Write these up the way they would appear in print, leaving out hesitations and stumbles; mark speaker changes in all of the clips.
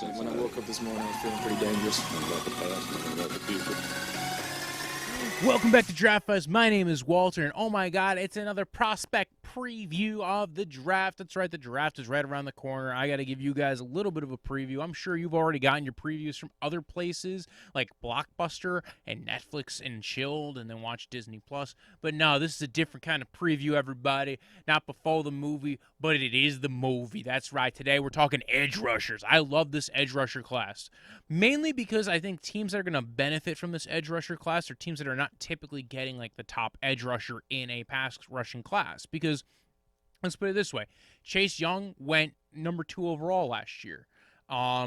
Speaker 1: When I woke up this morning, I was feeling pretty dangerous. About the past and about the future.
Speaker 2: Welcome back to Draftvice. My name is Walter, and oh my god, it's another prospect preview of the draft. That's right, the draft is right around the corner. I got to give you guys a little bit of a preview. I'm sure you've already gotten your previews from other places like Blockbuster and Netflix and Chilled, and then watch Disney Plus. But no, this is a different kind of preview, everybody. Not before the movie, but it is the movie. That's right. Today we're talking edge rushers. I love this edge rusher class, mainly because I think teams that are going to benefit from this edge rusher class are teams that are not typically getting like the top edge rusher in a pass rushing class. Because let's put it this way, Chase Young went number 2 overall last year.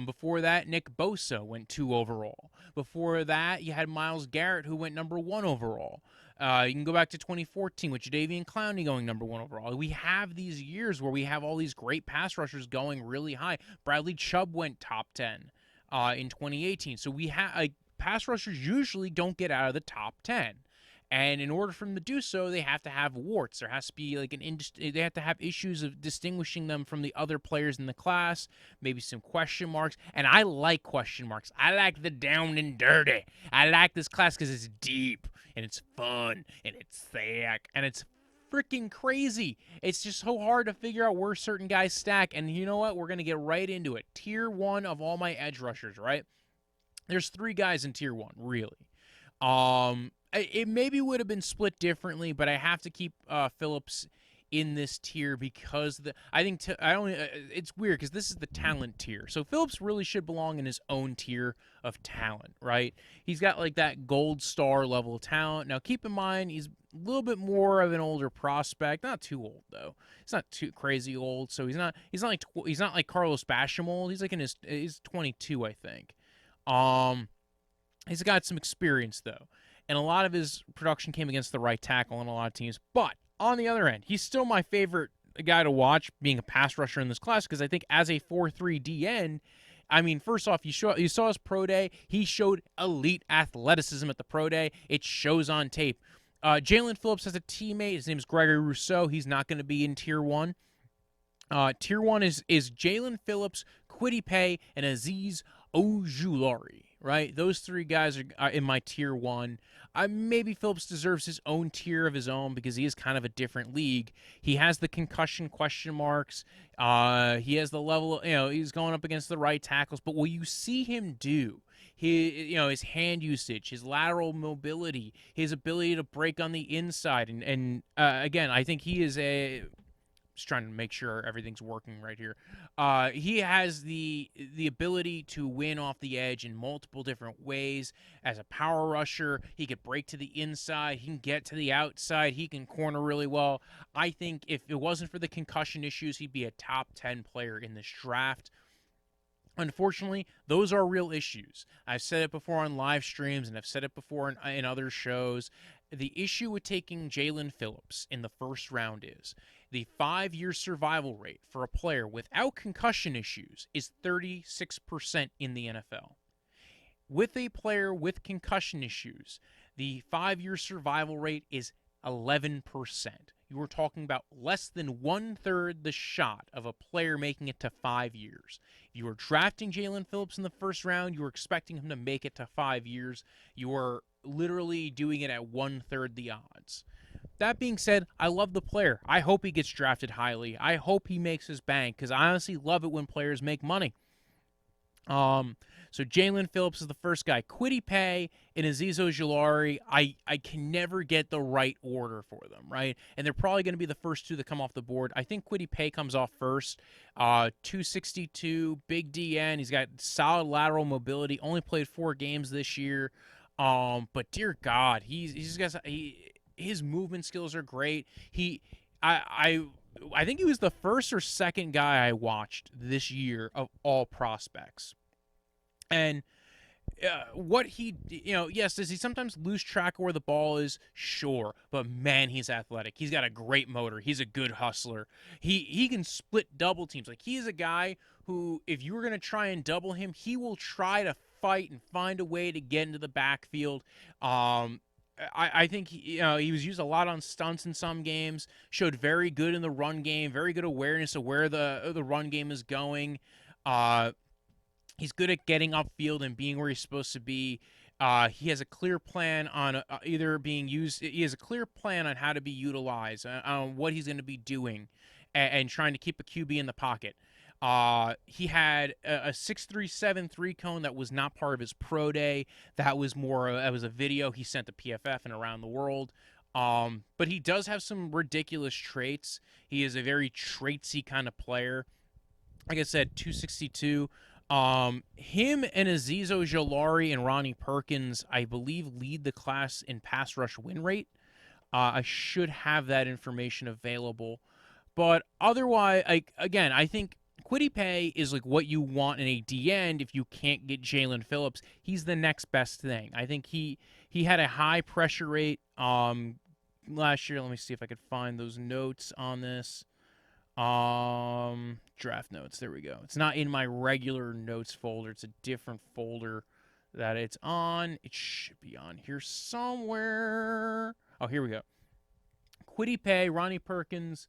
Speaker 2: Before that, Nick Bosa went 2 overall. Before that, you had Myles Garrett, who went number 1 overall. You can go back to 2014 with Jadeveon Clowney going number 1 overall. We have these years where we have all these great pass rushers going really high. Bradley Chubb went top 10 in 2018. So we have pass rushers usually don't get out of the top 10. And in order for them to do so, they have to have warts. There has to be like they have to have issues of distinguishing them from the other players in the class, maybe some question marks. And I like question marks. I like the down and dirty. I like this class because it's deep and it's fun and it's thick and it's freaking crazy. It's just so hard to figure out where certain guys stack. And you know what? We're going to get right into it. Tier 1 of all my edge rushers, right? There's 3 guys in Tier 1, really. It maybe would have been split differently, but I have to keep Phillips in this tier because it's weird because this is the talent tier. So Phillips really should belong in his own tier of talent, right? He's got like that gold star level of talent. Now keep in mind he's a little bit more of an older prospect, not too old though. He's not too crazy old, so he's not like Carlos Basham old. He's like he's 22, I think. He's got some experience though. And a lot of his production came against the right tackle on a lot of teams. But on the other end, he's still my favorite guy to watch being a pass rusher in this class because I think as a 4-3 DN, I mean, first off, you saw his pro day. He showed elite athleticism at the pro day. It shows on tape. Jaelen Phillips has a teammate. His name is Gregory Rousseau. He's not going to be in Tier 1. Tier 1 is Jaelen Phillips, Kwity Paye, and Azeez Ojulari. Right? Those 3 guys are in my Tier 1. Maybe Phillips deserves his own tier of his own because he is kind of a different league. He has the concussion question marks. He has the level, he's going up against the right tackles. But what you see him do, his hand usage, his lateral mobility, his ability to break on the inside. And again, I think he is just trying to make sure everything's working right here. He has the ability to win off the edge in multiple different ways. As a power rusher, he could break to the inside. He can get to the outside. He can corner really well. I think if it wasn't for the concussion issues, he'd be a top 10 player in this draft. Unfortunately, those are real issues. I've said it before on live streams, and I've said it before in other shows. The issue with taking Jaelen Phillips in the first round is the 5-year survival rate for a player without concussion issues is 36% in the NFL. With a player with concussion issues, the 5-year survival rate is 11%. You are talking about less than 1/3 the shot of a player making it to 5 years. If you are drafting Jaelen Phillips in the first round, you are expecting him to make it to 5 years. You are literally doing it at 1/3 the odds. That being said, I love the player. I hope he gets drafted highly. I hope he makes his bank because I honestly love it when players make money. So Jaelen Phillips is the first guy. Kwity Paye and Azeez Ojulari, I can never get the right order for them, right? And they're probably going to be the first 2 that come off the board. I think Kwity Paye comes off first. 262, big DN. He's got solid lateral mobility. Only played 4 games this year. But dear God, his movement skills are great. I think he was the first or second guy I watched this year of all prospects. And what yes, does he sometimes lose track of where the ball is? Sure. But man, he's athletic. He's got a great motor. He's a good hustler. He can split double teams. Like, he's a guy who, if you were going to try and double him, he will try to fight and find a way to get into the backfield. I think he was used a lot on stunts in some games, showed very good in the run game, very good awareness of where the run game is going. He's good at getting upfield and being where he's supposed to be. He has a clear plan on either being used. He has a clear plan on how to be utilized, on what he's going to be doing, and trying to keep a QB in the pocket. He had a 6.37 3-cone that was not part of his pro day. That was a video he sent to PFF and around the world. But he does have some ridiculous traits. He is a very traitsy kind of player. Like I said, 262. Him and Azeez Ojulari and Ronnie Perkins, I believe, lead the class in pass rush win rate. I should have that information available. But otherwise, I think Kwity Paye is like what you want in a D end if you can't get Jaelen Phillips. He's the next best thing. I think he had a high pressure rate last year. Let me see if I could find those notes on this. Draft notes. There we go. It's not in my regular notes folder. It's a different folder that it's on. It should be on here somewhere. Oh, here we go. Kwity Paye, Ronnie Perkins,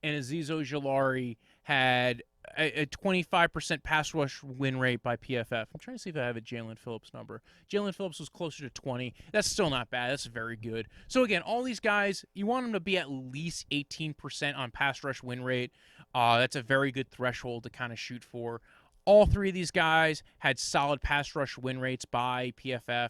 Speaker 2: and Azeez Ojulari had a 25% pass rush win rate by PFF. I'm trying to see if I have a Jaelen Phillips number. Jaelen Phillips was closer to 20. That's still not bad. That's very good. So again, all these guys, you want them to be at least 18% on pass rush win rate. That's a very good threshold to kind of shoot for. All three of these guys had solid pass rush win rates by PFF.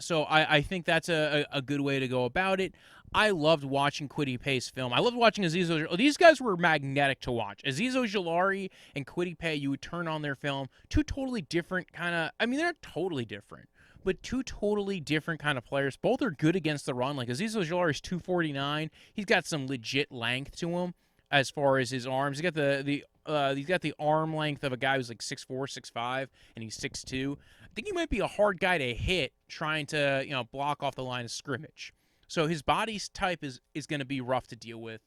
Speaker 2: So I think that's a good way to go about it. I loved watching Kwity Paye's film. I loved watching Azeez Ojulari. These guys were magnetic to watch. Azeez Ojulari and Kwity Paye, you would turn on their film. Two totally different kind of, I mean, they're not totally different, but two totally different kind of players. Both are good against the run. Like Azeez Ojulari is 249. He's got some legit length to him as far as his arms. He's got the arm length of a guy who's like 6'4", 6'5", and he's 6'2". I think he might be a hard guy to hit trying to, block off the line of scrimmage. So his body type is going to be rough to deal with.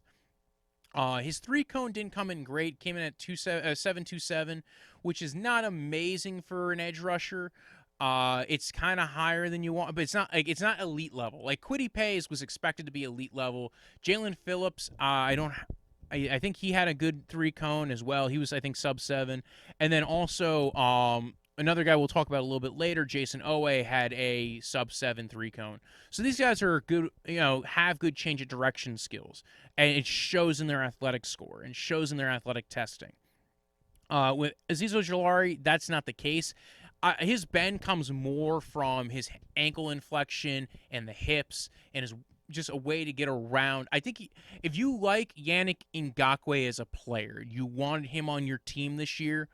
Speaker 2: His 3-cone didn't come in great. Came in at 7.27, which is not amazing for an edge rusher. It's kind of higher than you want, but it's not elite level. Like Kwity Paye was expected to be elite level. Jaelen Phillips, I think he had a good 3-cone as well. He was, I think, sub 7. And then also another guy we'll talk about a little bit later, Jayson Oweh, had a sub 7 3-cone. So these guys are good, have good change of direction skills, and it shows in their athletic score and shows in their athletic testing. With Azeez Ojulari, that's not the case. His bend comes more from his ankle inflection and the hips, and is just a way to get around. I think if you like Yannick Ngakoue as a player, you wanted him on your team this year,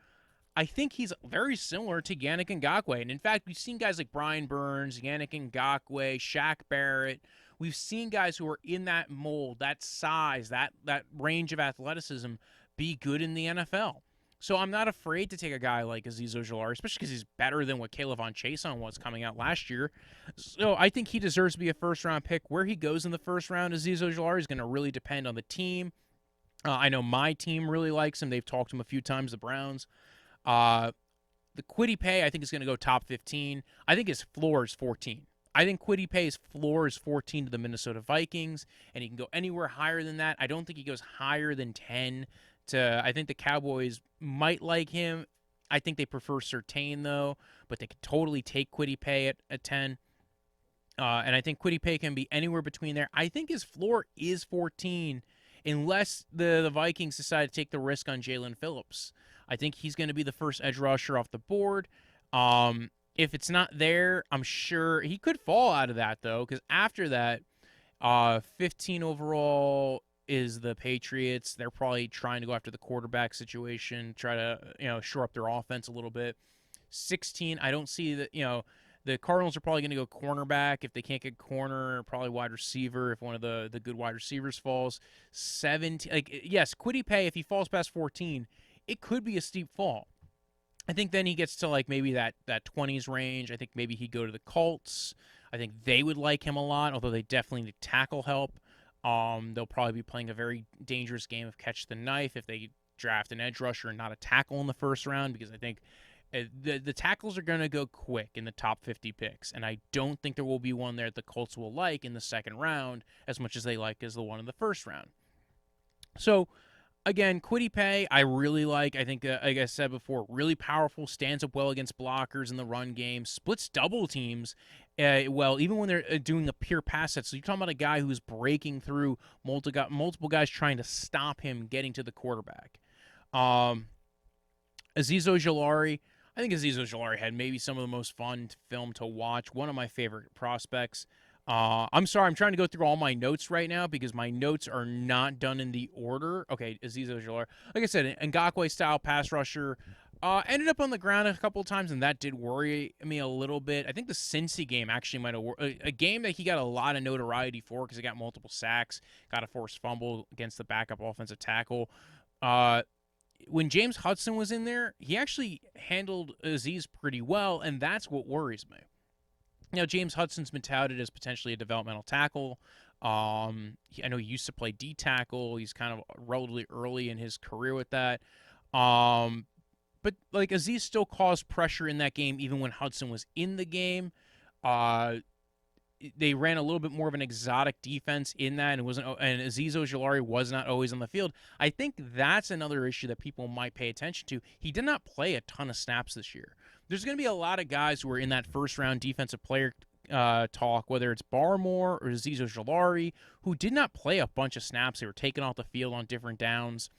Speaker 2: I think he's very similar to Yannick Ngakoue. And in fact, we've seen guys like Brian Burns, Yannick Ngakoue, Shaq Barrett. We've seen guys who are in that mold, that size, that range of athleticism be good in the NFL. So I'm not afraid to take a guy like Azeez Ojulari, especially because he's better than what K'Lavon Chaisson was coming out last year. So I think he deserves to be a first-round pick. Where he goes in the first round, Azeez Ojulari, is going to really depend on the team. I know my team really likes him. They've talked to him a few times, the Browns. The Kwity Paye, I think, is going to go top 15. I think his floor is 14. I think Kwity Paye's floor is 14 to the Minnesota Vikings, and he can go anywhere higher than that. I don't think he goes higher than 10. I think the Cowboys might like him. I think they prefer Surtain, though, but they could totally take Kwity Paye at 10. And I think Kwity Paye can be anywhere between there. I think his floor is 14, unless the Vikings decide to take the risk on Jaelen Phillips. I think he's going to be the first edge rusher off the board. If it's not there, I'm sure he could fall out of that, though, because after that, 15 overall is the Patriots. They're probably trying to go after the quarterback situation, try to shore up their offense a little bit. 16, I don't see that. The Cardinals are probably going to go cornerback if they can't get corner, probably wide receiver if one of the good wide receivers falls. 17, yes, Kwity Paye, if he falls past 14, it could be a steep fall. I think then he gets to maybe that 20s range. I think maybe he'd go to the Colts. I think they would like him a lot, although they definitely need tackle help. They'll probably be playing a very dangerous game of catch the knife if they draft an edge rusher and not a tackle in the first round, because I think the tackles are going to go quick in the top 50 picks, and I don't think there will be one there that the Colts will like in the second round as much as they like as the one in the first round. So Again, Kwity Paye, I really like. I think, like I said before, really powerful, stands up well against blockers in the run game, splits double teams. Well, even when they're doing a pure pass set. So you're talking about a guy who's breaking through multiple guys trying to stop him getting to the quarterback. Um, Azeez Ojulari, I think Azeez Ojulari had maybe some of the most fun film to watch. One of my favorite prospects. I'm sorry, I'm trying to go through all my notes right now because my notes are not done in the order. Okay, Azeez Ojulari. Like I said, Ngakoue style pass rusher. Ended up on the ground a couple of times, and that did worry me a little bit. I think the Cincy game actually might have a game that he got a lot of notoriety for because he got multiple sacks, got a forced fumble against the backup offensive tackle. When James Hudson was in there, he actually handled Azeez pretty well, and that's what worries me. Now, James Hudson's been touted as potentially a developmental tackle. I know he used to play D tackle. He's kind of relatively early in his career with that. But like Azeez still caused pressure in that game, even when Hudson was in the game. They ran a little bit more of an exotic defense in that, and Azeez Ojulari was not always on the field. I think that's another issue that people might pay attention to. He did not play a ton of snaps this year. There's going to be a lot of guys who are in that first-round defensive player talk, whether it's Barmore or Azeez Ojulari, who did not play a bunch of snaps. They were taken off the field on different downs.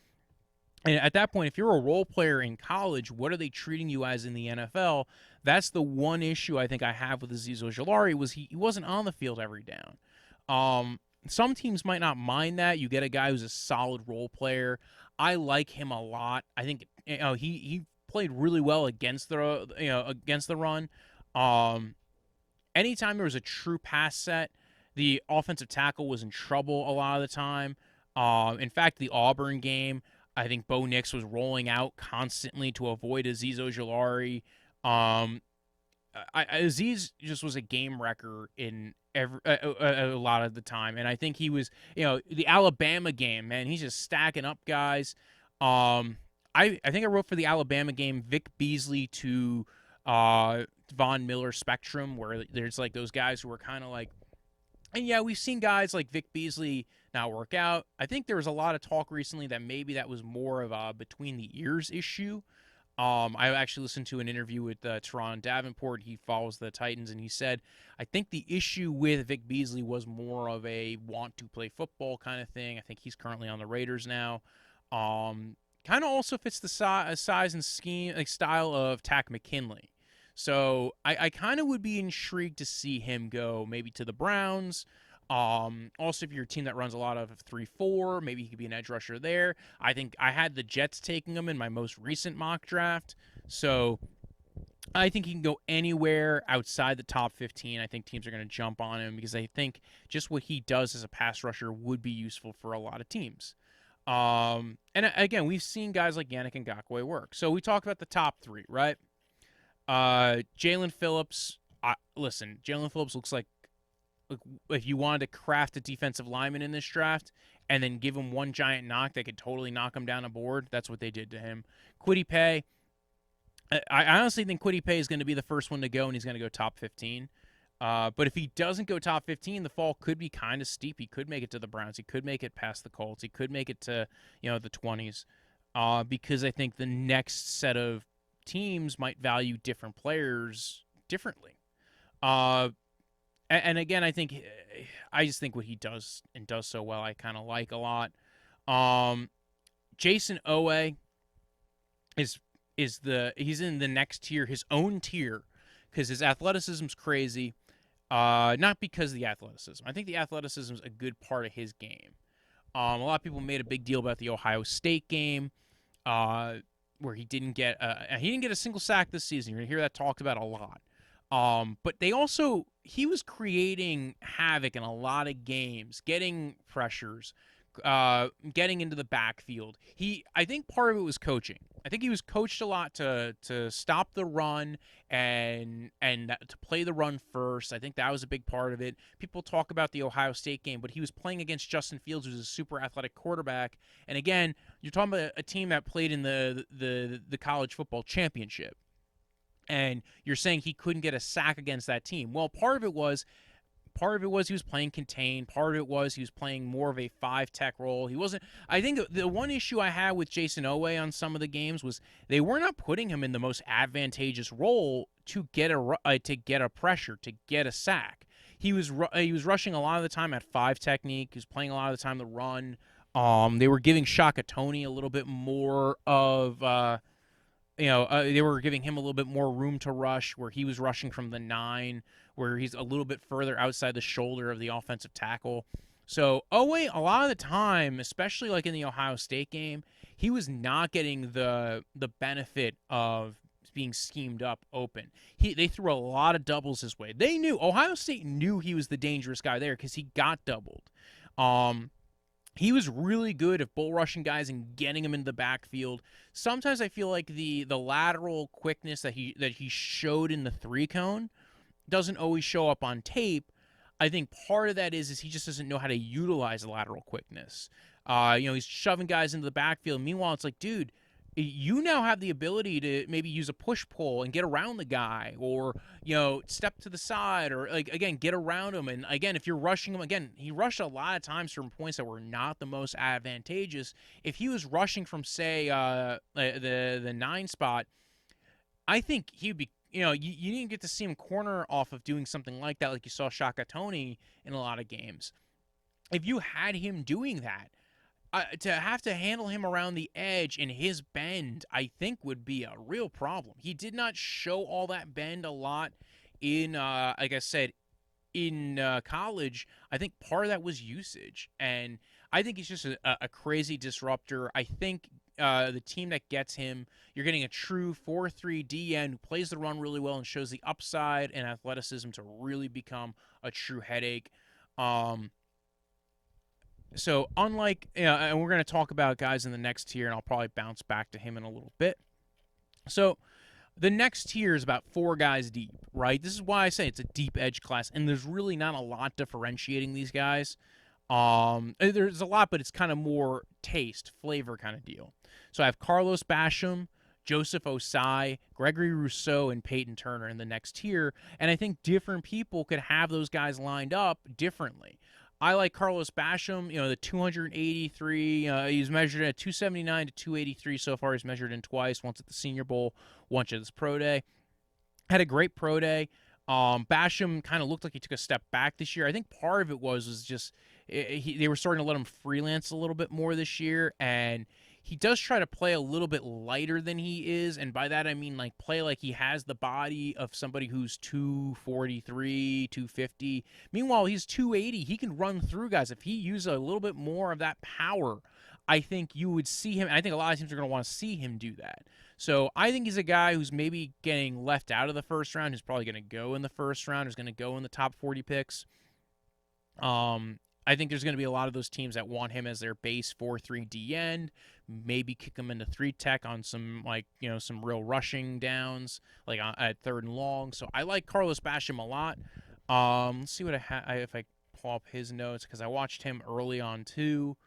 Speaker 2: And at that point, if you're a role player in college, what are they treating you as in the NFL? That's the one issue I think I have with Azeez Ojulari was he wasn't on the field every down. Some teams might not mind that. You get a guy who's a solid role player. I like him a lot. I think he played really well against the run. Anytime there was a true pass set, the offensive tackle was in trouble a lot of the time. In fact, the Auburn game, I think Bo Nix was rolling out constantly to avoid Azeez Ojulari. Azeez just was a game wrecker in a lot of the time, and I think he was, the Alabama game, man, he's just stacking up guys. I think I wrote for the Alabama game Vic Beasley to Von Miller spectrum, where there's like those guys who are kind of like, and yeah, we've seen guys like Vic Beasley not work out. I think there was a lot of talk recently that maybe that was more of a between the ears issue. I actually listened to an interview with Tryon Davenport. He follows the Titans, and he said, I think the issue with Vic Beasley was more of a want to play football kind of thing. I think he's currently on the Raiders now. Kind of also fits the size and scheme, like style of Tack McKinley. So I kind of would be intrigued to see him go maybe to the Browns. Also, if you're a team that runs a lot of 3-4, maybe he could be an edge rusher there. I think I had the Jets taking him in my most recent mock draft. So I think he can go anywhere outside the top 15. I think teams are going to jump on him because I think just what he does as a pass rusher would be useful for a lot of teams. And again, we've seen guys like Yannick Ngakoue work. So we talked about the top three, right? Jaelen Phillips. Listen, Jaelen Phillips looks like if you wanted to craft a defensive lineman in this draft and then give him one giant knock that could totally knock him down a board, that's what they did to him. Kwity Paye, I honestly think Kwity Paye is going to be the first one to go, and he's going to go top 15. But if he doesn't go top 15, the fall could be kind of steep. He could make it to the Browns. He could make it past the Colts. He could make it to the 20s because I think the next set of teams might value different players differently. And again, I just think what he does and does so well, I kind of like a lot. Jayson Oweh he's in the next tier, his own tier, because his athleticism's crazy. Not because of the athleticism. I think the athleticism is a good part of his game. A lot of people made a big deal about the Ohio State game, where he didn't get a single sack this season. You're gonna hear that talked about a lot. But he was creating havoc in a lot of games, getting pressures, getting into the backfield. I think part of it was coaching. I think he was coached a lot to stop the run and to play the run first. I think that was a big part of it. People talk about the Ohio State game, but he was playing against Justin Fields, who's a super athletic quarterback. And again, you're talking about a team that played in the college football championship. And you're saying he couldn't get a sack against that team. Well, part of it was Part of it was he was playing contained. Part of it was he was playing more of a 5-tech role. He wasn't. I think the one issue I had with Jayson Oweh on some of the games was they were not putting him in the most advantageous role to get a pressure, to get a sack. He was rushing a lot of the time at 5 technique. He was playing a lot of the time the run. They were giving Shaka Toney a little bit more of. They were giving him a little bit more room to rush, where he was rushing from the 9, where he's a little bit further outside the shoulder of the offensive tackle. So Oweh, a lot of the time, especially like in the Ohio State game, he was not getting the benefit of being schemed up open. They threw a lot of doubles his way. Ohio State knew he was the dangerous guy there because he got doubled. He was really good at bull rushing guys and getting them into the backfield. Sometimes I feel like the lateral quickness that he showed in the 3-cone doesn't always show up on tape. I think part of that is he just doesn't know how to utilize the lateral quickness. He's shoving guys into the backfield. Meanwhile, it's like, dude, you now have the ability to maybe use a push-pull and get around the guy, or, step to the side, or, again, get around him. And, again, if you're rushing him, again, he rushed a lot of times from points that were not the most advantageous. If he was rushing from, say, the 9 spot, I think he would be, you didn't get to see him corner off of doing something like that, like you saw Shaka Toney in a lot of games. If you had him doing that, to have to handle him around the edge in his bend, I think would be a real problem. He did not show all that bend a lot in, like I said, in college. I think part of that was usage, and I think he's just a crazy disruptor. I think the team that gets him, you're getting a true 4-3 DN who plays the run really well and shows the upside and athleticism to really become a true headache. So unlike, and we're going to talk about guys in the next tier, and I'll probably bounce back to him in a little bit. So the next tier is about 4 guys deep, right? This is why I say it's a deep edge class, and there's really not a lot differentiating these guys. There's a lot, but it's kind of more taste, flavor kind of deal. So I have Carlos Basham, Joseph Ossai, Gregory Rousseau, and Payton Turner in the next tier, and I think different people could have those guys lined up differently. I like Carlos Basham, the 283. He's measured at 279 to 283 so far. He's measured in twice, once at the Senior Bowl, once at this pro day. Had a great pro day. Basham kind of looked like he took a step back this year. I think part of it was just they were starting to let him freelance a little bit more this year, and he does try to play a little bit lighter than he is, and by that I mean like play like he has the body of somebody who's 243, 250. Meanwhile, he's 280. He can run through guys. If he used a little bit more of that power, I think you would see him. I think a lot of teams are going to want to see him do that. So I think he's a guy who's maybe getting left out of the first round, who's probably going to go in the first round, who's going to go in the top 40 picks. I think there's going to be a lot of those teams that want him as their base 4-3 D end, maybe kick him into 3-tech on some some real rushing downs, like at 3rd and long. So I like Carlos Basham a lot. Let's see what if I pull up his notes, because I watched him early on too.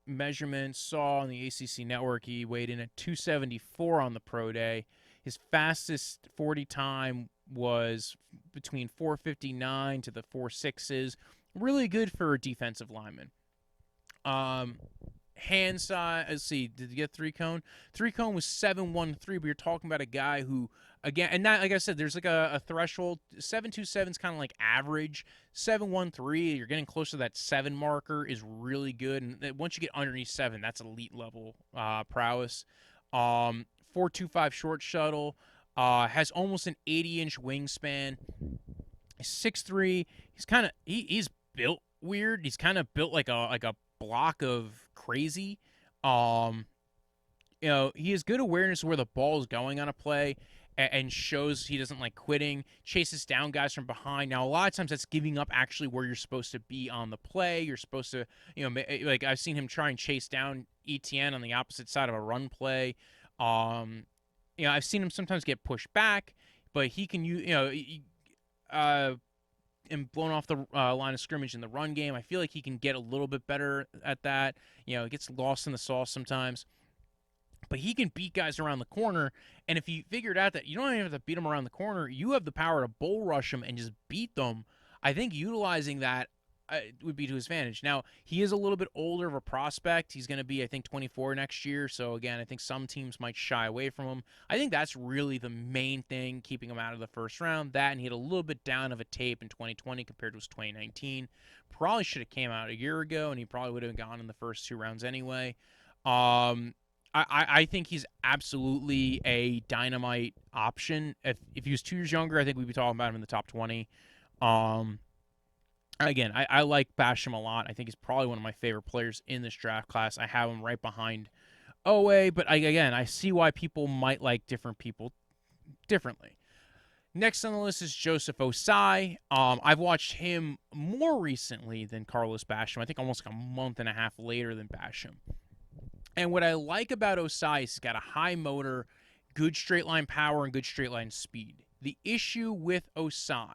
Speaker 2: Measurements saw on the ACC network he weighed in at 274 on the pro day. His fastest 40 time was between 4:59 to the 4:06s. Really good for a defensive lineman. Hand size, let's see, did you get 3-cone? 3-cone was 713, but you're talking about a guy who, again, and that, like I said, there's like a threshold. 727 is kind of like average. 713, you're getting close to that 7 marker, is really good. And once you get underneath 7, that's elite level prowess. 4.25 short shuttle. Has almost an 80-inch wingspan. 6'3". He's built weird. He's kind of built like a block of crazy. He has good awareness of where the ball is going on a play, and shows he doesn't like quitting. Chases down guys from behind. Now, a lot of times that's giving up actually where you're supposed to be on the play. You're supposed to, like I've seen him try and chase down ETN on the opposite side of a run play. I've seen him sometimes get pushed back, but he can and blown off the line of scrimmage in the run game. I feel like he can get a little bit better at that. He gets lost in the sauce sometimes. but he can beat guys around the corner. And if he figured out that you don't even have to beat them around the corner, you have the power to bull rush them and just beat them. I think utilizing that would be to his advantage. Now, he is a little bit older of a prospect. He's going to be, I think, 24 next year. So, again, I think some teams might shy away from him. I think that's really the main thing keeping him out of the first round. That, and he had a little bit down of a tape in 2020 compared to his 2019. Probably should have came out a year ago, and he probably would have gone in the first 2 rounds anyway. I think he's absolutely a dynamite option. If he was 2 years younger, I think we'd be talking about him in the top 20. Again, I like Basham a lot. I think he's probably one of my favorite players in this draft class. I have him right behind Oweh, but I see why people might like different people differently. Next on the list is Joseph Ossai. I've watched him more recently than Carlos Basham. I think almost like a month and a half later than Basham. And what I like about Ossai is he's got a high motor, good straight line power, and good straight line speed. The issue with Ossai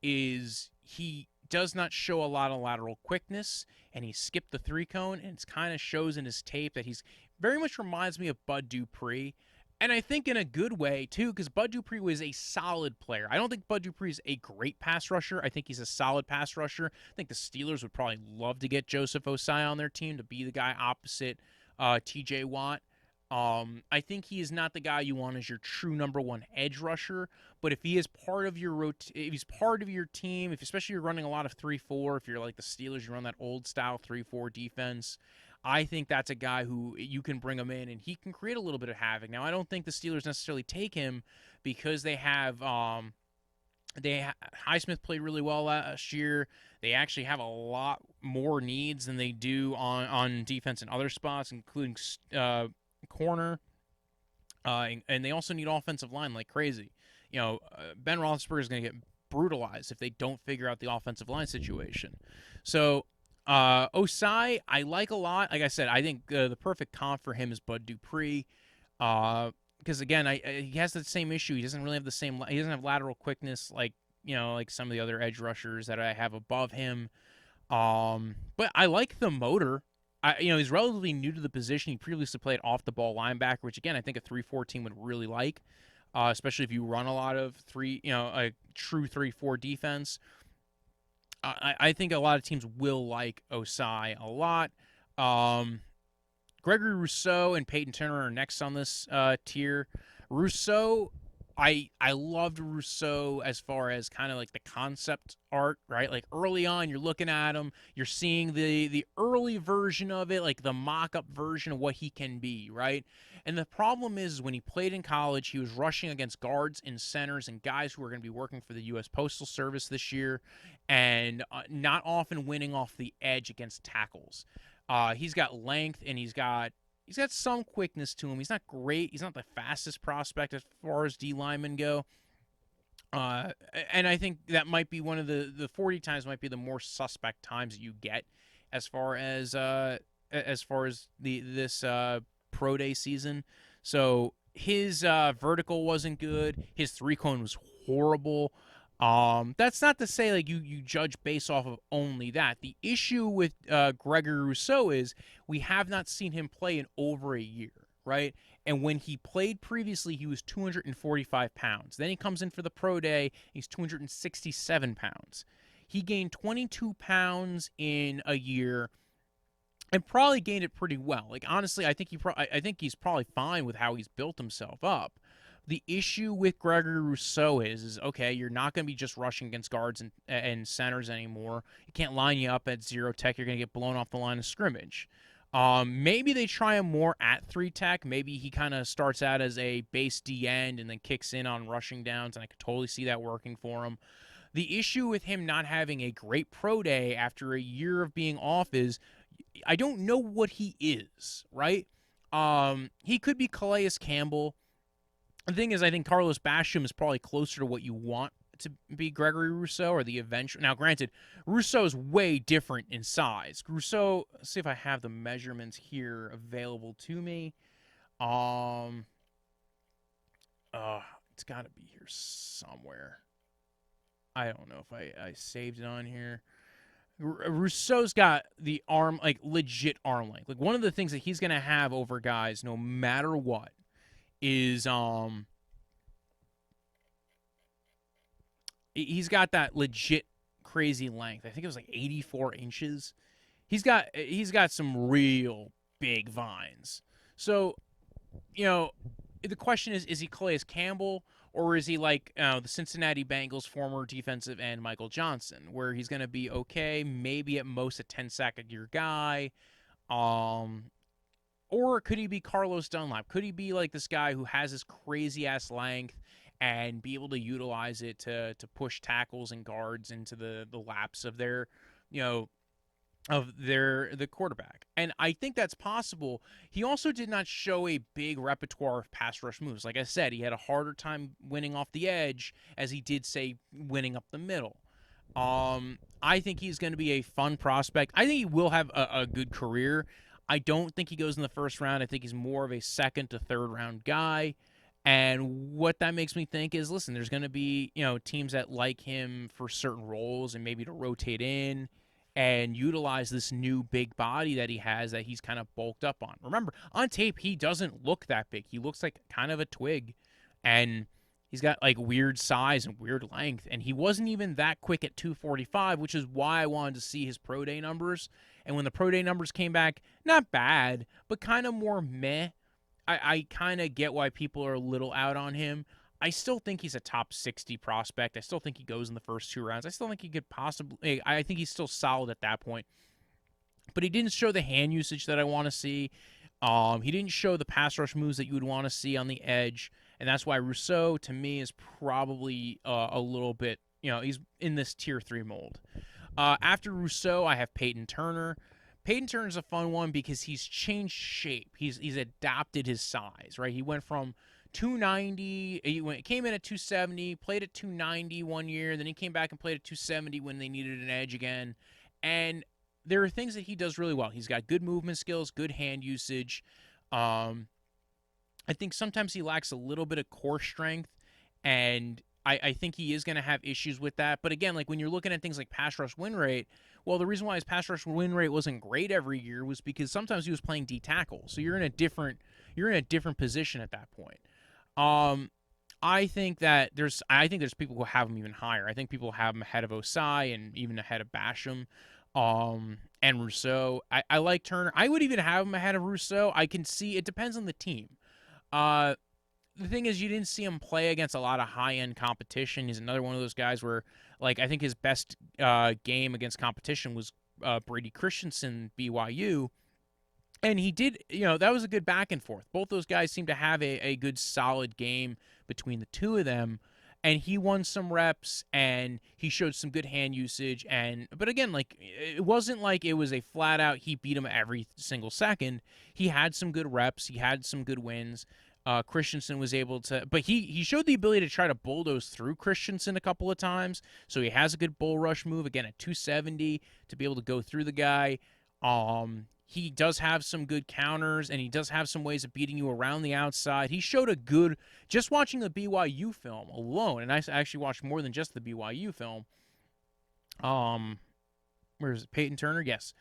Speaker 2: is he does not show a lot of lateral quickness, and he skipped the 3-cone, and it kind of shows in his tape that he's very much reminds me of Bud Dupree. And I think in a good way, too, because Bud Dupree was a solid player. I don't think Bud Dupree is a great pass rusher. I think he's a solid pass rusher. I think the Steelers would probably love to get Joseph Ossai on their team to be the guy opposite TJ Watt. I think he is not the guy you want as your true number 1 edge rusher, but if he is part of your if he's part of your team, if especially you're running a lot of 3-4, if you're like the Steelers, you run that old style 3-4 defense, I think that's a guy who you can bring him in and he can create a little bit of havoc. Now, I don't think the Steelers necessarily take him because they have Highsmith played really well last year. They actually have a lot more needs than they do on defense in other spots, including corner, and they also need offensive line like crazy. Ben Roethlisberger is going to get brutalized if they don't figure out the offensive line situation. So Ossai, I like a lot. Like I said, I think the perfect comp for him is Bud Dupree. Because again, he has the same issue. He doesn't really have the same. He doesn't have lateral quickness like like some of the other edge rushers that I have above him. But I like the motor. He's relatively new to the position. He previously played off the ball linebacker, which again I think a 3-4 team would really like, especially if you run a lot of a true 3-4 defense. I think a lot of teams will like Ossai a lot. Gregory Rousseau and Payton Turner are next on this tier. Rousseau, I loved Rousseau as far as kind of like the concept art, right? Like early on, you're looking at him, you're seeing the early version of it, like the mock-up version of what he can be, right? And the problem is when he played in college, he was rushing against guards and centers and guys who are going to be working for the U.S. Postal Service this year and not often winning off the edge against tackles. He's got length and he's got some quickness to him. He's not great. He's not the fastest prospect as far as D linemen go. And I think that might be one of the 40 times might be the more suspect times that you get as far as this pro day season. So his vertical wasn't good. His 3-cone was horrible. That's not to say like you judge based off of only that. The issue with Gregory Rousseau is we have not seen him play in over a year, right? And when he played previously, he was 245 pounds. Then he comes in for the pro day, he's 267 pounds. He gained 22 pounds in a year and probably gained it pretty well. Like honestly, I think he's probably fine with how he's built himself up. The issue with Gregory Rousseau is okay, you're not going to be just rushing against guards and centers anymore. You can't line you up at 0 tech. You're going to get blown off the line of scrimmage. Maybe they try him more at 3 tech. Maybe he kind of starts out as a base D end and then kicks in on rushing downs, and I could totally see that working for him. The issue with him not having a great pro day after a year of being off is I don't know what he is, right? He could be Calais Campbell. The thing is, I think Carlos Basham is probably closer to what you want to be Gregory Rousseau or the eventual. Now, granted, Rousseau is way different in size. Rousseau, let's see if I have the measurements here available to me. It's got to be here somewhere. I don't know if I saved it on here. Rousseau's got the arm, like legit arm length. Like one of the things that he's gonna have over guys, no matter what, is he's got that legit crazy length. I think it was like 84 inches. He's got some real big vines. So, the question is he Calais Campbell, or is he like the Cincinnati Bengals former defensive end Michael Johnson, where he's going to be okay, maybe at most a 10-sack-a-year guy? Or could he be Carlos Dunlap? Could he be like this guy who has this crazy-ass length and be able to utilize it to push tackles and guards into the laps of their, you know, the quarterback? And I think that's possible. He also did not show a big repertoire of pass rush moves. Like I said, he had a harder time winning off the edge as he did, say, winning up the middle. I think he's going to be a fun prospect. I think he will have a good career. I don't think he goes in the first round. I think he's more of a second to third round guy. And what that makes me think is, listen, there's going to be, teams that like him for certain roles and maybe to rotate in and utilize this new big body that he has that he's kind of bulked up on. Remember, on tape, he doesn't look that big. He looks like kind of a twig. And he's got like weird size and weird length. And he wasn't even that quick at 245, which is why I wanted to see his pro day numbers. And when the pro day numbers came back, not bad, but kind of more meh. I kind of get why people are a little out on him. I still think he's a top 60 prospect. I still think he goes in the first 2 rounds. I still think he could possibly, I think he's still solid at that point. But he didn't show the hand usage that I want to see. He didn't show the pass rush moves that you would want to see on the edge. And that's why Rousseau, to me, is probably a little bit, he's in this tier 3 mold. After Rousseau, I have Payton Turner. Payton Turner's a fun one because he's changed shape. He's adapted his size, right? He went from 290, came in at 270, played at 290 one year, then he came back and played at 270 when they needed an edge again. And there are things that he does really well. He's got good movement skills, good hand usage. I think sometimes he lacks a little bit of core strength, and I think he is going to have issues with that. But again, like when you're looking at things like pass rush win rate, well, the reason why his pass rush win rate wasn't great every year was because sometimes he was playing D tackle, so you're in a different position at that point. I think there's people who have him even higher. I think people have him ahead of Ossai and even ahead of Basham, and Rousseau. I like Turner. I would even have him ahead of Rousseau. I can see it depends on the team. The thing is, you didn't see him play against a lot of high-end competition. He's another one of those guys where, like, I think his best game against competition was Brady Christensen, BYU. And he did, that was a good back and forth. Both those guys seemed to have a good, solid game between the two of them. And he won some reps, and he showed some good hand usage. But again, like, it wasn't like it was a flat-out he beat him every single second. He had some good reps. He had some good wins. Christensen was able to, but he showed the ability to try to bulldoze through Christensen a couple of times. So he has a good bull rush move, again, at 270 to be able to go through the guy. He does have some good counters, and he does have some ways of beating you around the outside. He showed a good, just watching the BYU film alone, and I actually watched more than just the BYU film. Where is it? Payton Turner? Yes.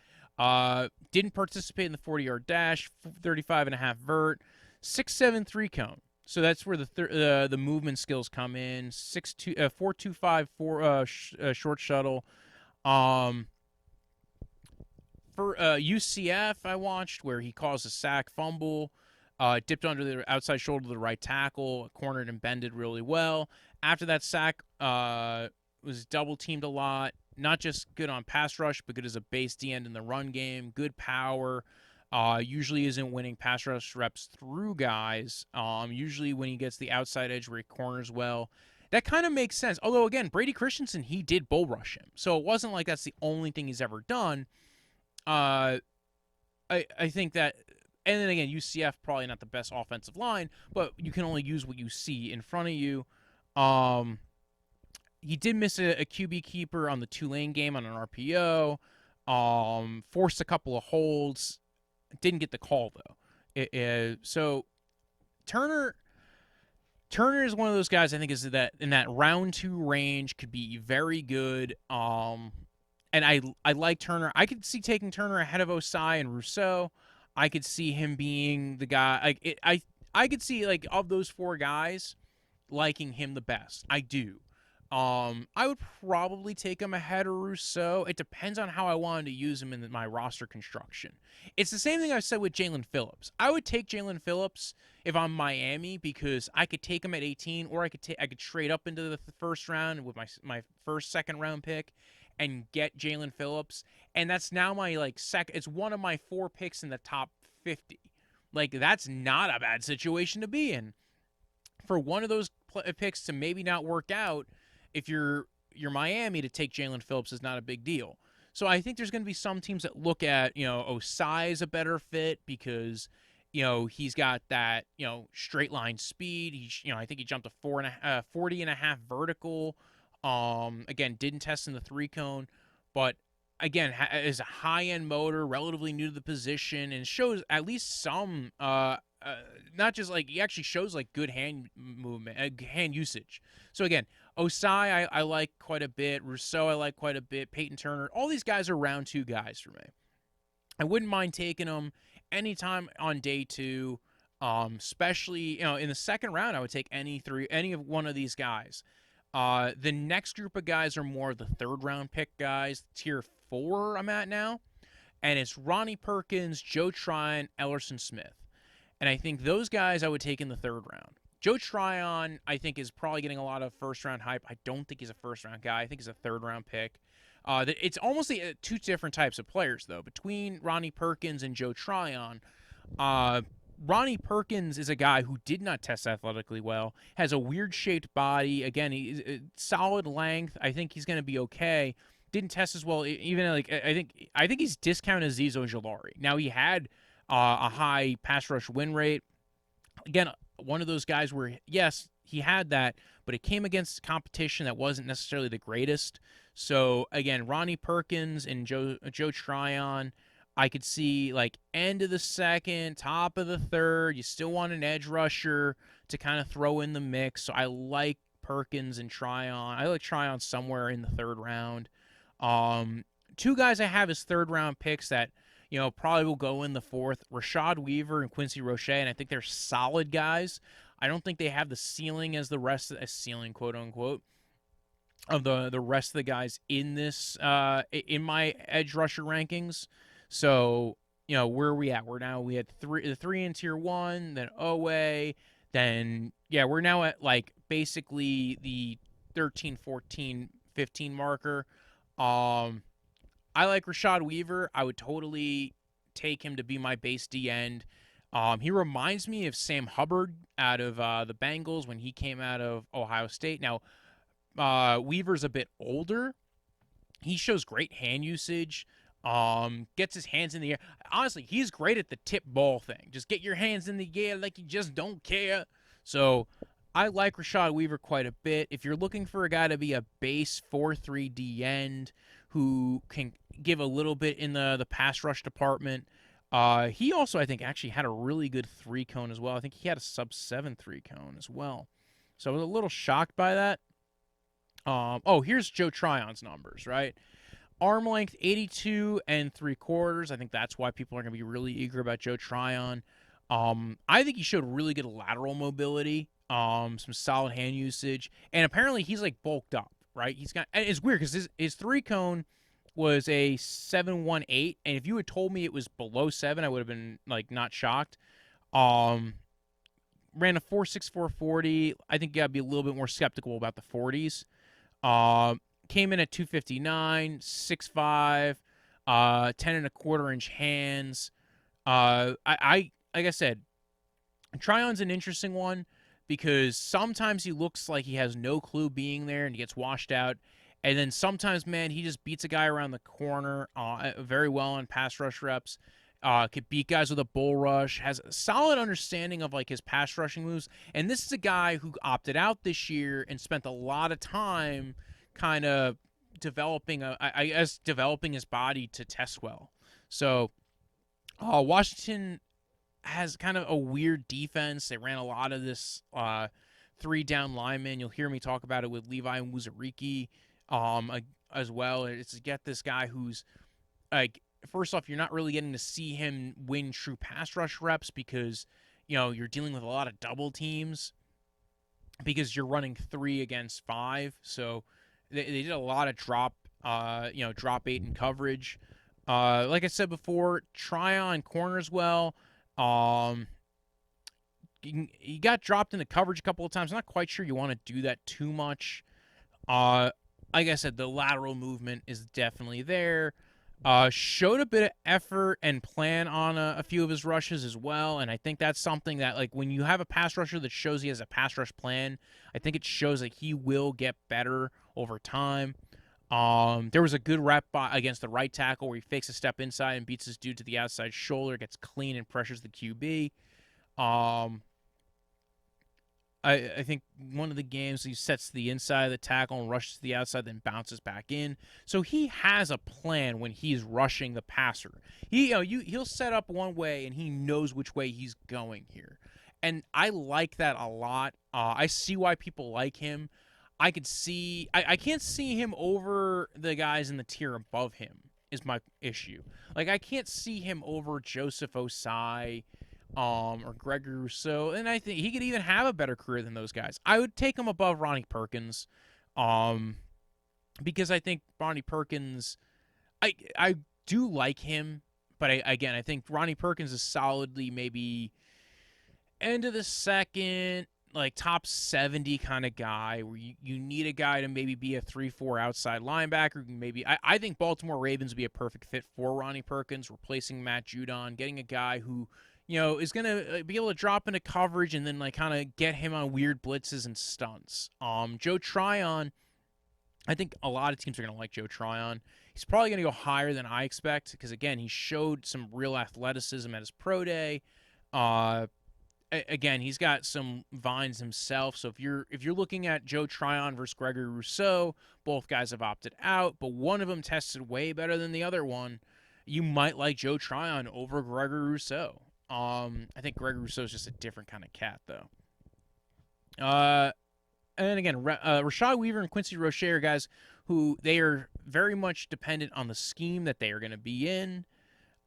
Speaker 2: Didn't participate in the 40-yard dash, 35.5 vert. 6'7" 3-cone. So that's where the movement skills come in. 4.25 short shuttle. For UCF, I watched where he caused a sack fumble, dipped under the outside shoulder of the right tackle, cornered and bended really well. After that sack, was double teamed a lot. Not just good on pass rush, but good as a base D end in the run game. Good power. Usually isn't winning pass rush reps through guys. Usually when he gets the outside edge where he corners well. That kind of makes sense. Although, again, Brady Christensen, he did bull rush him. So it wasn't like that's the only thing he's ever done. I think that, and then again, UCF probably not the best offensive line, but you can only use what you see in front of you. He did miss a QB keeper on the Tulane game on an RPO. Forced a couple of holds. Didn't get the call, though. So Turner is one of those guys I think is that in that round 2 range could be very good. And and I like Turner. I could see taking Turner ahead of Ossai and Rousseau. I could see him being the guy. I could see, like, of those four guys, liking him the best. I do. I would probably take him ahead of Rousseau. It depends on how I wanted to use him in my roster construction. It's the same thing I said with Jaelen Phillips. I would take Jaelen Phillips if I'm Miami because I could take him at 18, or I could trade up into the first round with my first second round pick and get Jaelen Phillips, and that's now my second. It's one of my 4 picks in the top 50. Like, that's not a bad situation to be in. For one of those picks to maybe not work out, if you're Miami, to take Jaelen Phillips is not a big deal. So I think there's going to be some teams that look at, Ossai is a better fit because, he's got that, straight line speed. I think he jumped a 40 and a half vertical. Again, didn't test in the 3 cone, but again, is a high-end motor, relatively new to the position, and shows at least some, not just he actually shows good hand movement, hand usage. So again, Ossai I like quite a bit. Rousseau I like quite a bit. Payton Turner, all these guys are round 2 guys for me. I wouldn't mind taking them anytime on day 2, especially in the second round. I would take any of one of these guys. The next group of guys are more the 3rd round pick guys, tier 4 I'm at now, and it's Ronnie Perkins, Joe Tryon, Elerson Smith. And I think those guys I would take in the 3rd round. Joe Tryon, I think, is probably getting a lot of first-round hype. I don't think he's a first-round guy. I think he's a 3rd-round pick. It's almost 2 different types of players, though. Between Ronnie Perkins and Joe Tryon, Ronnie Perkins is a guy who did not test athletically well, has a weird-shaped body. Again, he's solid length. I think he's going to be okay. Didn't test as well. Even I think he's discounted Azeez Ojulari. Now, he had a high pass rush win rate. Again, one of those guys where, yes, he had that, but it came against competition that wasn't necessarily the greatest. So, again, Ronnie Perkins and Joe Tryon, I could see, end of the 2nd, top of the 3rd. You still want an edge rusher to kind of throw in the mix. So I like Perkins and Tryon. I like Tryon somewhere in the 3rd round. 2 guys I have as 3rd-round picks that, probably will go in the 4th, Rashad Weaver and Quincy Roche, and I think they're solid guys. I don't think they have the ceiling as the rest of the ceiling, quote unquote, of the rest of the guys in this in my edge rusher rankings. So, where are we at? We had the 3 in tier 1, then Oweh, then we're now at basically the 13, 14, 15 marker. I like Rashad Weaver. I would totally take him to be my base D end. He reminds me of Sam Hubbard out of the Bengals when he came out of Ohio State. Now, Weaver's a bit older. He shows great hand usage. Gets his hands in the air. Honestly, he's great at the tip ball thing. Just get your hands in the air like you just don't care. So I like Rashad Weaver quite a bit. If you're looking for a guy to be a base 4-3 D end who can give a little bit in the pass rush department, he also, I think, actually had a really good 3 cone as well. I think he had a sub-7 3 cone as well. So I was a little shocked by that. Here's Joe Tryon's numbers, right? Arm length 82 3/4. I think that's why people are going to be really eager about Joe Tryon. I think he showed really good lateral mobility, some solid hand usage, and apparently he's bulked up, right? It's weird because his 3 cone was a 7.18, and if you had told me it was below 7, I would have been not shocked. Ran a 4.64 40. I think you got to be a little bit more skeptical about the 40s. Came in at 259, 6'5", 10.25-inch hands. Like I said, Tryon's an interesting one because sometimes he looks like he has no clue being there and he gets washed out. And then sometimes, man, he just beats a guy around the corner very well on pass rush reps. Could beat guys with a bull rush. Has a solid understanding of his pass rushing moves. And this is a guy who opted out this year and spent a lot of time kind of developing his body to test well. So Washington has kind of a weird defense. They ran a lot of this 3 down linemen. You'll hear me talk about it with Levi and Wuzariki. as well. It's to get this guy who's like, first off, you're not really getting to see him win true pass rush reps because, you're dealing with a lot of double teams because you're running 3 against 5. So they did a lot of drop 8 in coverage. Like I said before, Tryon corner as well. Um, he got dropped into coverage a couple of times. I'm not quite sure you want to do that too much. Uh, like I said, the lateral movement is definitely there. Showed a bit of effort and plan on a few of his rushes as well, and I think that's something that, like, when you have a pass rusher that shows he has a pass rush plan, I think it shows that he will get better over time. There was a good rep against the right tackle where he fakes a step inside and beats his dude to the outside shoulder, gets clean and pressures the QB. I think one of the games he sets to the inside of the tackle and rushes to the outside, then bounces back in. So he has a plan when he's rushing the passer. He'll set up one way and he knows which way he's going here, and I like that a lot. I see why people like him. I can't see him over the guys in the tier above him is my issue. Like, I can't see him over Joseph Ossai, or Gregory Rousseau, and I think he could even have a better career than those guys. I would take him above Ronnie Perkins, because I think Ronnie Perkins, I do like him, but I think Ronnie Perkins is solidly maybe end of the second, like top 70 kind of guy where you need a guy to maybe be a 3-4 outside linebacker. Maybe I think Baltimore Ravens would be a perfect fit for Ronnie Perkins, replacing Matt Judon, getting a guy who is going to be able to drop into coverage and then, like, kind of get him on weird blitzes and stunts. Joe Tryon, I think a lot of teams are going to like Joe Tryon. He's probably going to go higher than I expect because, again, he showed some real athleticism at his pro day. Again, he's got some vines himself. So if you're looking at Joe Tryon versus Gregory Rousseau, both guys have opted out, but one of them tested way better than the other one. You might like Joe Tryon over Gregory Rousseau. I think Gregory Rousseau is just a different kind of cat, though. And again, Rashad Weaver and Quincy Roche are guys who they are very much dependent on the scheme that they are going to be in.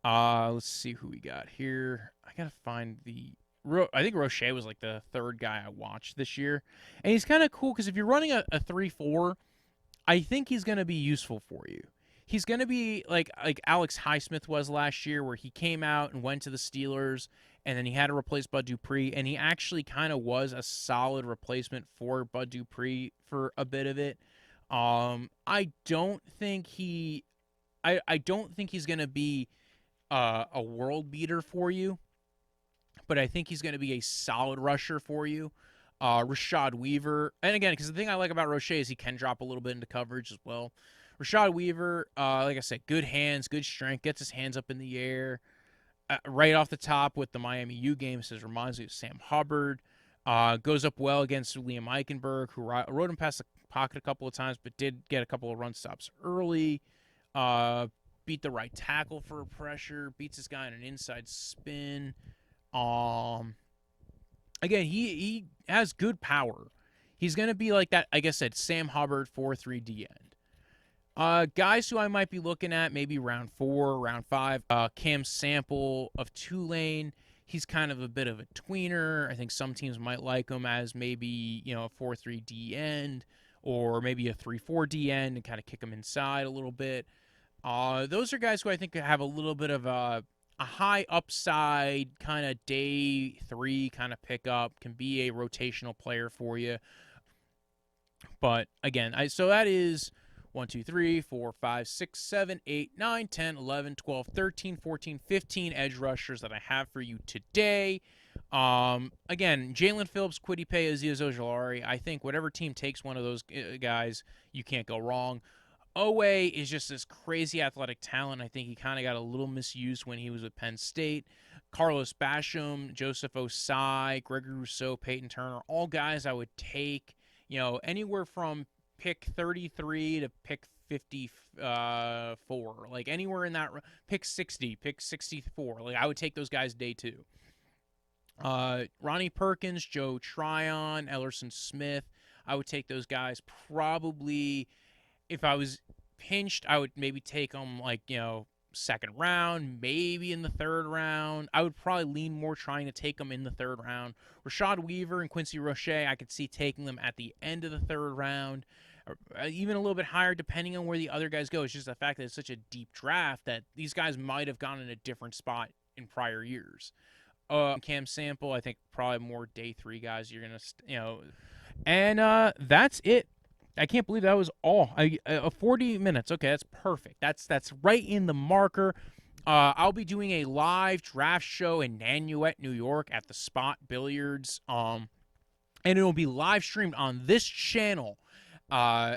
Speaker 2: Let's see who we got here. I gotta find I think Roche was like the third guy I watched this year, and he's kind of cool because if you're running a 3-4, I think he's going to be useful for you. He's going to be like Alex Highsmith was last year, where he came out and went to the Steelers, and then he had to replace Bud Dupree, and he actually kind of was a solid replacement for Bud Dupree for a bit of it. I don't think he's going to be a world beater for you, but I think he's going to be a solid rusher for you. Rashad Weaver, and again, because the thing I like about Roche is he can drop a little bit into coverage as well. Rashad Weaver, like I said, good hands, good strength, gets his hands up in the air. Right off the top with the Miami U game, says reminds me of Sam Hubbard. Goes up well against Liam Eichenberg, who rode him past the pocket a couple of times, but did get a couple of run stops early. Beat the right tackle for a pressure. Beats this guy in an inside spin. Again, he has good power. He's going to be like that, like I said, Sam Hubbard 4-3 D end. Guys who I might be looking at, maybe round 4, round 5. Cam Sample of Tulane. He's kind of a bit of a tweener. I think some teams might like him as maybe, a 4-3 D end or maybe a 3-4 D end and kind of kick him inside a little bit. Those are guys who I think have a little bit of a high upside kind of day 3 kind of pickup, can be a rotational player for you. But again, so that is 1, 2, 3, 4, 5, 6, 7, 8, 9, 10, 11, 12, 13, 14, 15 edge rushers that I have for you today. Again, Jaelen Phillips, Kwity Paye, Azeez Ojulari. I think whatever team takes one of those guys, you can't go wrong. Oweh is just this crazy athletic talent. I think he kind of got a little misused when he was at Penn State. Carlos Basham, Joseph Ossai, Gregory Rousseau, Payton Turner, all guys I would take, anywhere from pick 33 to pick 54. Like anywhere in that, pick 60, pick 64. Like I would take those guys day 2. Ronnie Perkins, Joe Tryon, Elerson Smith. I would take those guys probably if I was pinched, I would maybe take him like, second round, maybe in the third round. I would probably lean more trying to take them in the third round. Rashad Weaver and Quincy Roche, I could see taking them at the end of the third round, or even a little bit higher depending on where the other guys go. It's just the fact that it's such a deep draft that these guys might have gone in a different spot in prior years. Cam Sample, I think probably more day 3 guys you're going to, and that's it. I can't believe that was all. 40 minutes. Okay, that's perfect. That's right in the marker. I'll be doing a live draft show in Nanuet, New York at the Spot Billiards. And it'll be live streamed on this channel. The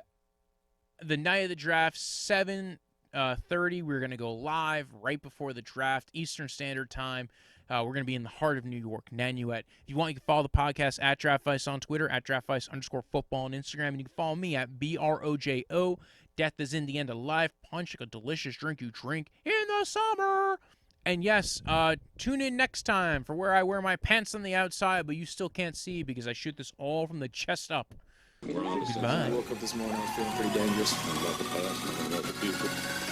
Speaker 2: night of the draft, 7:30. We're gonna go live right before the draft, Eastern Standard Time. We're going to be in the heart of New York, Nanuet. If you want, you can follow the podcast at Draftvice on Twitter, at Draftvice_football on Instagram, and you can follow me at BROJO. Death is in the end of life. Punch like a delicious drink you drink in the summer. And yes, tune in next time for where I wear my pants on the outside, but you still can't see because I shoot this all from the chest up.
Speaker 1: Goodbye. I woke up this morning, I was feeling pretty dangerous about the past and about the future.